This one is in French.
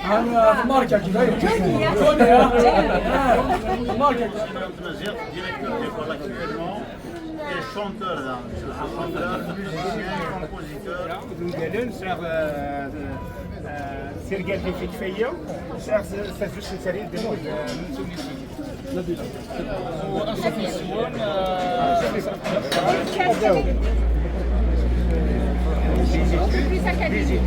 أنا ماركة كده. توني يا. ماركة. Directeur d'école actuellement et chanteur là. Chanteur, musicien, compositeur. Gelin Sergel Tevfik Feyyam, سافر سريع دموع تونسي. Plus académique.